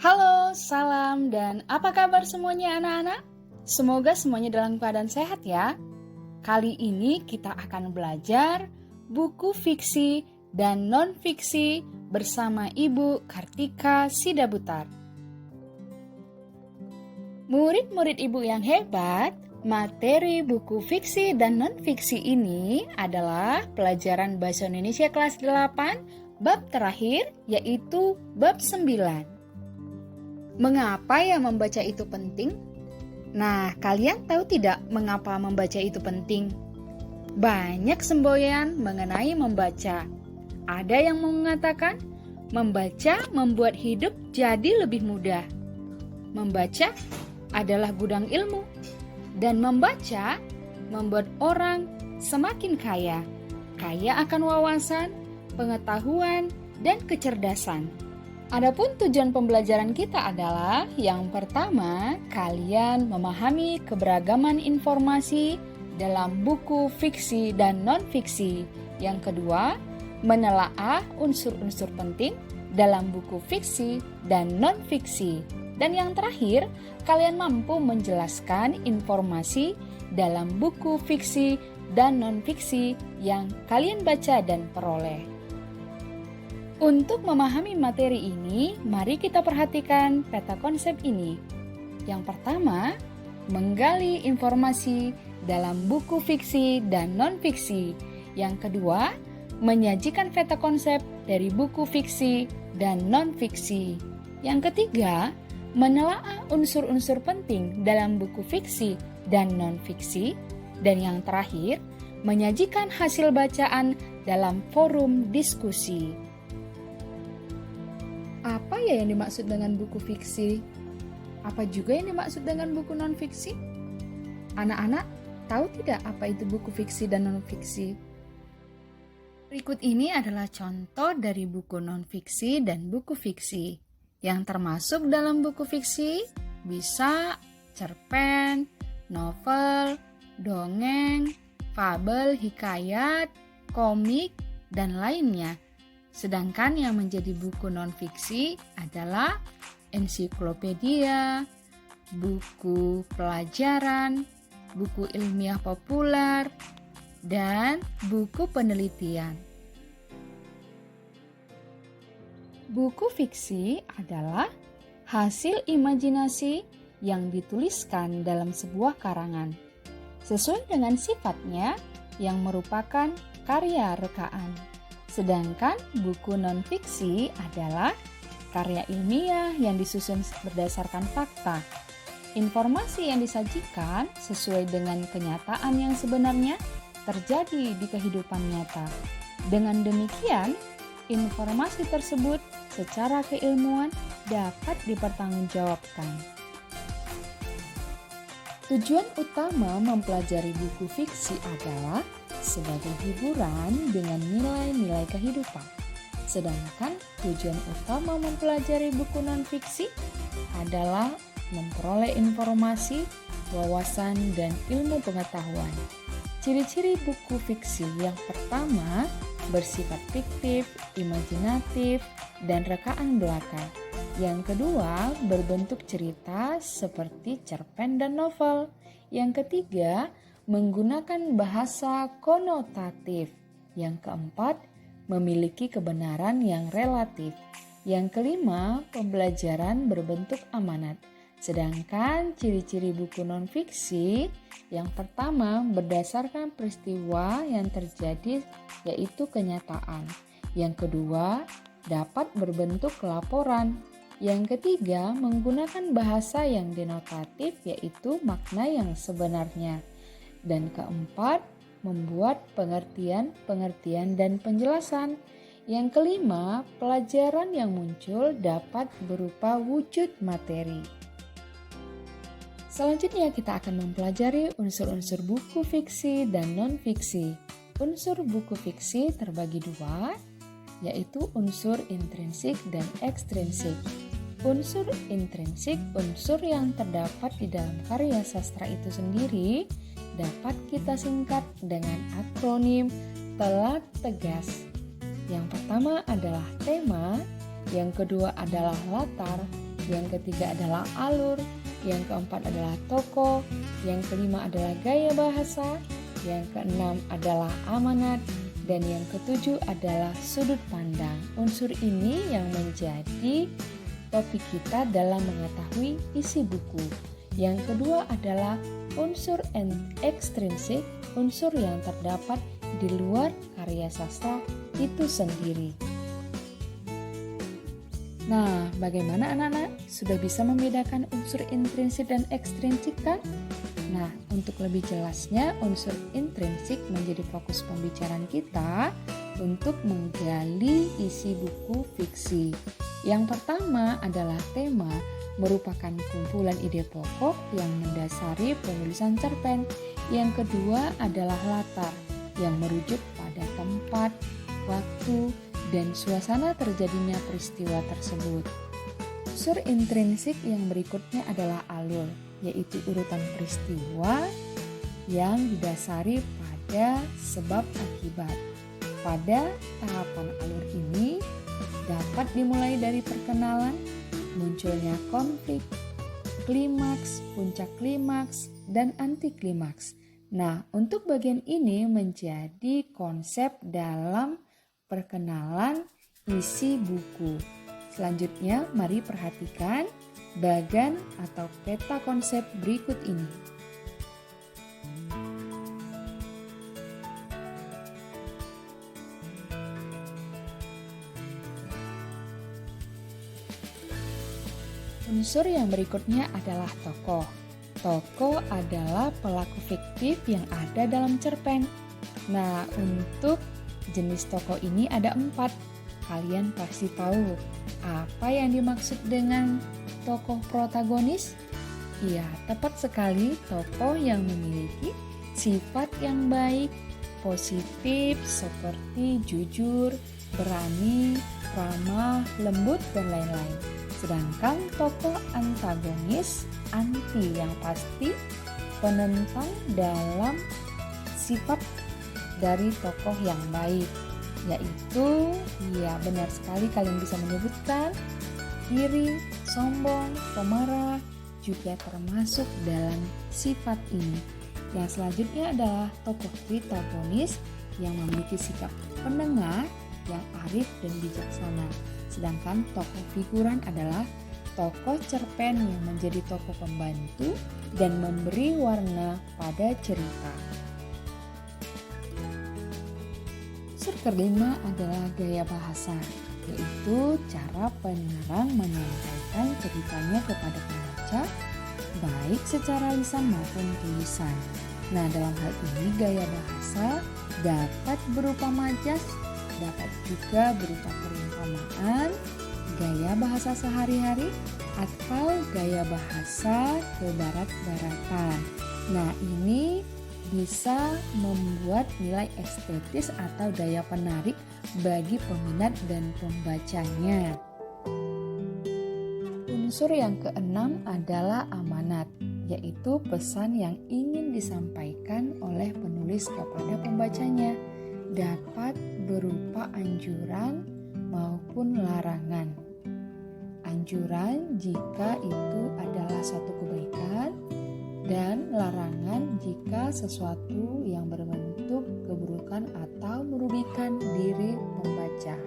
Halo, salam, dan apa kabar semuanya anak-anak? Semoga semuanya dalam keadaan sehat ya. Kali ini kita akan belajar buku fiksi dan non-fiksi bersama Ibu Kartika Sidabutar. Murid-murid Ibu yang hebat, materi buku fiksi dan non-fiksi ini adalah pelajaran Bahasa Indonesia kelas 8, bab terakhir yaitu bab 9. Mengapa ya membaca itu penting? Nah, kalian tahu tidak mengapa membaca itu penting? Banyak semboyan mengenai membaca. Ada yang mengatakan, membaca membuat hidup jadi lebih mudah. Membaca adalah gudang ilmu. Dan membaca membuat orang semakin kaya. Kaya akan wawasan, pengetahuan, dan kecerdasan. Adapun tujuan pembelajaran kita adalah yang pertama, kalian memahami keberagaman informasi dalam buku fiksi dan non-fiksi. Yang kedua, menelaah unsur-unsur penting dalam buku fiksi dan non-fiksi. Dan yang terakhir, kalian mampu menjelaskan informasi dalam buku fiksi dan non-fiksi yang kalian baca dan peroleh. Untuk memahami materi ini, mari kita perhatikan peta konsep ini. Yang pertama, menggali informasi dalam buku fiksi dan non-fiksi. Yang kedua, menyajikan peta konsep dari buku fiksi dan non-fiksi. Yang ketiga, menelaah unsur-unsur penting dalam buku fiksi dan non-fiksi. Dan yang terakhir, menyajikan hasil bacaan dalam forum diskusi. Apa ya yang dimaksud dengan buku fiksi? Apa juga yang dimaksud dengan buku non-fiksi? Anak-anak tahu tidak apa itu buku fiksi dan non-fiksi? Berikut ini adalah contoh dari buku non-fiksi dan buku fiksi. Yang termasuk dalam buku fiksi bisa cerpen, novel, dongeng, fabel, hikayat, komik, dan lainnya. Sedangkan yang menjadi buku non-fiksi adalah ensiklopedia, buku pelajaran, buku ilmiah populer, dan buku penelitian. Buku fiksi adalah hasil imajinasi yang dituliskan dalam sebuah karangan, sesuai dengan sifatnya yang merupakan karya rekaan. Sedangkan buku non-fiksi adalah karya ilmiah yang disusun berdasarkan fakta. Informasi yang disajikan sesuai dengan kenyataan yang sebenarnya terjadi di kehidupan nyata. Dengan demikian, informasi tersebut secara keilmuan dapat dipertanggungjawabkan. Tujuan utama mempelajari buku fiksi adalah sebagai hiburan dengan nilai-nilai kehidupan. Sedangkan tujuan utama mempelajari buku non-fiksi adalah memperoleh informasi, wawasan, dan ilmu pengetahuan. Ciri-ciri buku fiksi yang pertama bersifat fiktif, imajinatif, dan rekaan belaka. Yang kedua berbentuk cerita seperti cerpen dan novel. Yang ketiga menggunakan bahasa konotatif. Yang keempat, memiliki kebenaran yang relatif. Yang kelima, pembelajaran berbentuk amanat. Sedangkan ciri-ciri buku non-fiksi, yang pertama berdasarkan peristiwa yang terjadi yaitu kenyataan. Yang kedua, dapat berbentuk laporan. Yang ketiga, menggunakan bahasa yang denotatif yaitu makna yang sebenarnya. Dan keempat, membuat pengertian dan penjelasan. Yang kelima, pelajaran yang muncul dapat berupa wujud materi. Selanjutnya kita akan mempelajari unsur-unsur buku fiksi dan non-fiksi. Unsur buku fiksi terbagi dua, yaitu unsur intrinsik dan ekstrinsik. Unsur intrinsik, unsur yang terdapat di dalam karya sastra itu sendiri, dapat kita singkat dengan akronim TELAT TEGAS. Yang pertama adalah tema, yang kedua adalah latar, yang ketiga adalah alur, yang keempat adalah tokoh, yang kelima adalah gaya bahasa, yang keenam adalah amanat, dan yang ketujuh adalah sudut pandang. Unsur ini yang menjadi topik kita dalam mengetahui isi buku. Yang kedua adalah unsur ekstrinsik, unsur yang terdapat di luar karya sastra itu sendiri. Nah, bagaimana anak-anak? Sudah bisa membedakan unsur intrinsik dan ekstrinsik kan? Nah, untuk lebih jelasnya, unsur intrinsik menjadi fokus pembicaraan kita untuk menggali isi buku fiksi. Yang pertama adalah tema, merupakan kumpulan ide pokok yang mendasari penulisan cerpen. Yang kedua adalah latar, yang merujuk pada tempat, waktu, dan suasana terjadinya peristiwa tersebut. Unsur intrinsik yang berikutnya adalah alur, yaitu urutan peristiwa yang didasari pada sebab akibat. Pada tahapan alur ini dapat dimulai dari perkenalan, munculnya konflik, klimaks, puncak klimaks, dan anti klimaks. Nah, untuk bagian ini menjadi konsep dalam perkenalan isi buku. Selanjutnya, mari perhatikan bagan atau peta konsep berikut ini. Unsur yang berikutnya adalah tokoh. Tokoh adalah pelaku fiktif yang ada dalam cerpen. Nah, untuk jenis tokoh ini ada 4. Kalian pasti tahu apa yang dimaksud dengan tokoh protagonis? Iya, tepat sekali, tokoh yang memiliki sifat yang baik, positif seperti jujur, berani, ramah, lembut, dan lain-lain. Sedangkan tokoh antagonis, anti yang pasti, penentang dalam sifat dari tokoh yang baik, yaitu, ya benar sekali kalian bisa menyebutkan, iri, sombong, pemarah, juga termasuk dalam sifat ini. Yang selanjutnya adalah tokoh protagonis yang memiliki sikap penengah, yang arif dan bijaksana. Sedangkan tokoh figuran adalah tokoh cerpen yang menjadi tokoh pembantu dan memberi warna pada cerita. Unsur kelima adalah gaya bahasa, yaitu cara pengarang menyampaikan ceritanya kepada pembaca, baik secara lisan maupun tulisan. Nah, dalam hal ini gaya bahasa dapat berupa majas, dapat juga berupa perumpamaan, gaya bahasa sehari-hari, atau gaya bahasa kebarat-baratan. Nah, ini bisa membuat nilai estetis atau daya penarik bagi peminat dan pembacanya. Unsur yang keenam adalah amanat, yaitu pesan yang ingin disampaikan oleh penulis kepada pembacanya. Dapat berupa anjuran maupun larangan. Anjuran jika itu adalah suatu kebaikan, dan larangan jika sesuatu yang berbentuk keburukan atau merugikan diri pembaca.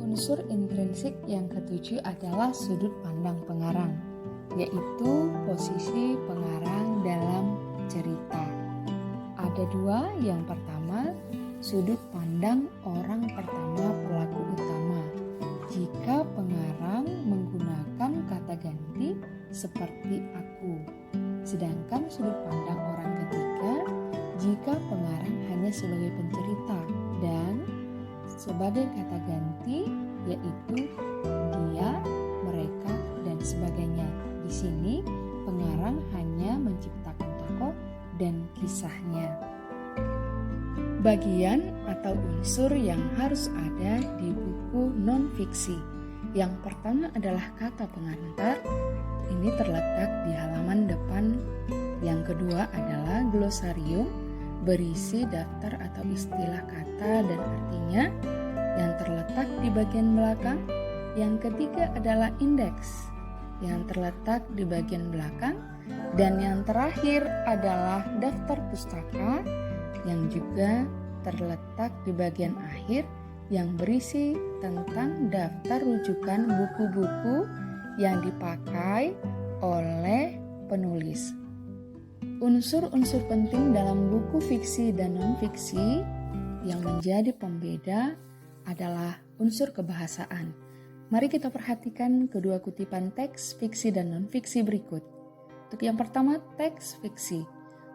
Unsur intrinsik yang ketujuh adalah sudut pandang pengarang, yaitu posisi pengarang dalam cerita. Ada 2, yang pertama, sudut pandang orang pertama pelaku utama. Jika pengarang menggunakan kata ganti seperti aku. Sedangkan sudut pandang orang ketiga jika pengarang hanya sebagai pencerita dan sebagai kata ganti yaitu dia, mereka, dan sebagainya. Di sini pengarang hanya menciptakan tokoh dan kisahnya. Bagian atau unsur yang harus ada di buku non-fiksi. Yang pertama adalah kata pengantar. Ini terletak di halaman depan. Yang kedua adalah glosarium, berisi daftar atau istilah kata dan artinya yang terletak di bagian belakang. Yang ketiga adalah indeks yang terletak di bagian belakang. Dan yang terakhir adalah daftar pustaka yang juga terletak di bagian akhir yang berisi tentang daftar rujukan buku-buku yang dipakai oleh penulis. Unsur-unsur penting dalam buku fiksi dan non-fiksi yang menjadi pembeda adalah unsur kebahasaan. Mari kita perhatikan kedua kutipan teks fiksi dan non-fiksi berikut. Untuk yang pertama, teks fiksi.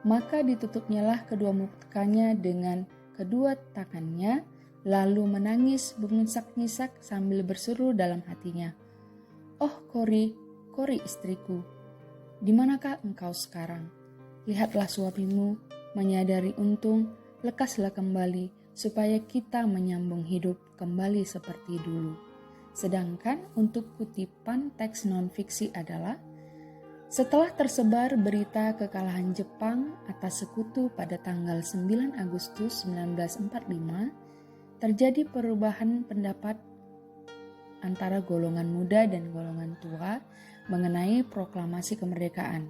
Maka ditutupnyalah kedua mukanya dengan kedua tangannya, lalu menangis mengisak-ngisak sambil berseru dalam hatinya. Oh Kori, Kori istriku, di manakah engkau sekarang? Lihatlah suamimu, menyadari untung, lekaslah kembali, supaya kita menyambung hidup kembali seperti dulu. Sedangkan untuk kutipan teks non-fiksi adalah, setelah tersebar berita kekalahan Jepang atas sekutu pada tanggal 9 Agustus 1945, terjadi perubahan pendapat antara golongan muda dan golongan tua mengenai proklamasi kemerdekaan.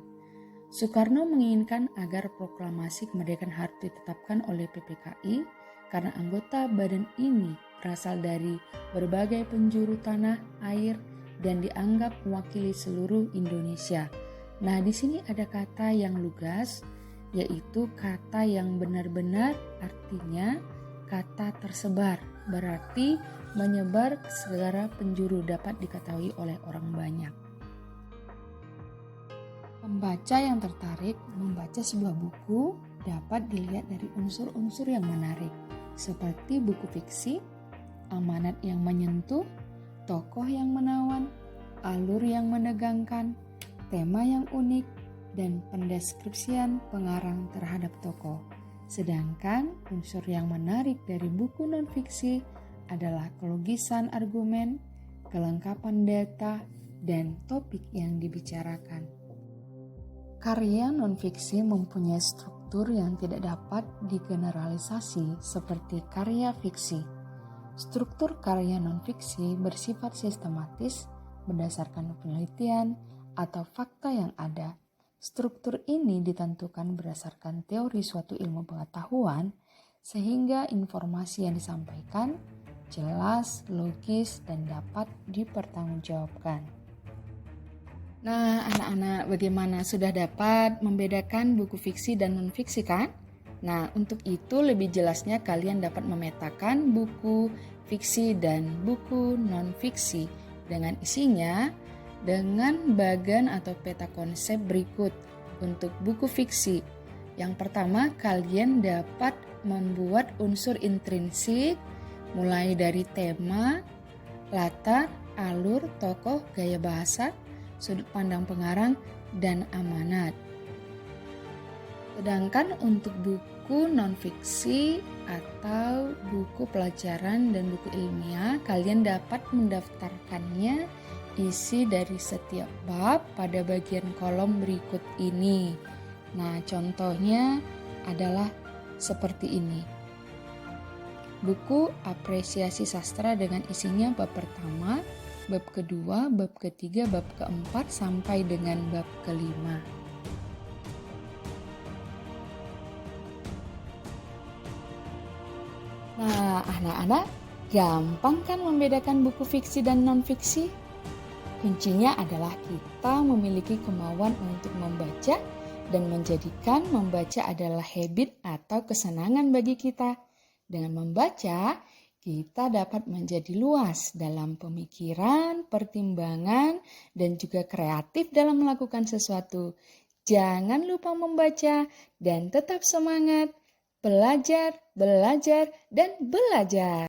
Soekarno menginginkan agar proklamasi kemerdekaan harus ditetapkan oleh PPKI karena anggota badan ini berasal dari berbagai penjuru tanah, air, dan dianggap mewakili seluruh Indonesia. Nah, di sini ada kata yang lugas, yaitu kata yang benar-benar artinya kata tersebar, berarti menyebar ke segala penjuru dapat diketahui oleh orang banyak. Pembaca yang tertarik membaca sebuah buku dapat dilihat dari unsur-unsur yang menarik, seperti buku fiksi, amanat yang menyentuh, tokoh yang menawan, alur yang menegangkan, tema yang unik, dan pendeskripsian pengarang terhadap tokoh. Sedangkan unsur yang menarik dari buku non-fiksi adalah kelogisan argumen, kelengkapan data, dan topik yang dibicarakan. Karya non-fiksi mempunyai struktur yang tidak dapat digeneralisasi seperti karya fiksi. Struktur karya non-fiksi bersifat sistematis berdasarkan penelitian atau fakta yang ada. Struktur ini ditentukan berdasarkan teori suatu ilmu pengetahuan sehingga informasi yang disampaikan jelas, logis, dan dapat dipertanggungjawabkan. Nah, anak-anak, bagaimana, sudah dapat membedakan buku fiksi dan non-fiksi kan? Nah, untuk itu lebih jelasnya kalian dapat memetakan buku fiksi dan buku non-fiksi dengan isinya dengan bagan atau peta konsep berikut. Untuk buku fiksi, yang pertama kalian dapat membuat unsur intrinsik mulai dari tema, latar, alur, tokoh, gaya bahasa, sudut pandang pengarang, dan amanat. Sedangkan untuk buku non-fiksi atau buku pelajaran dan buku ilmiah, kalian dapat mendaftarkannya isi dari setiap bab pada bagian kolom berikut ini. Nah, contohnya adalah seperti ini. Buku apresiasi sastra dengan isinya bab pertama, bab kedua, bab ketiga, bab keempat, sampai dengan bab kelima. Nah, anak-anak, gampang kan membedakan buku fiksi dan non-fiksi? Kuncinya adalah kita memiliki kemauan untuk membaca dan menjadikan membaca adalah habit atau kesenangan bagi kita. Dengan membaca, kita dapat menjadi luas dalam pemikiran, pertimbangan, dan juga kreatif dalam melakukan sesuatu. Jangan lupa membaca dan tetap semangat. Belajar, belajar, dan belajar.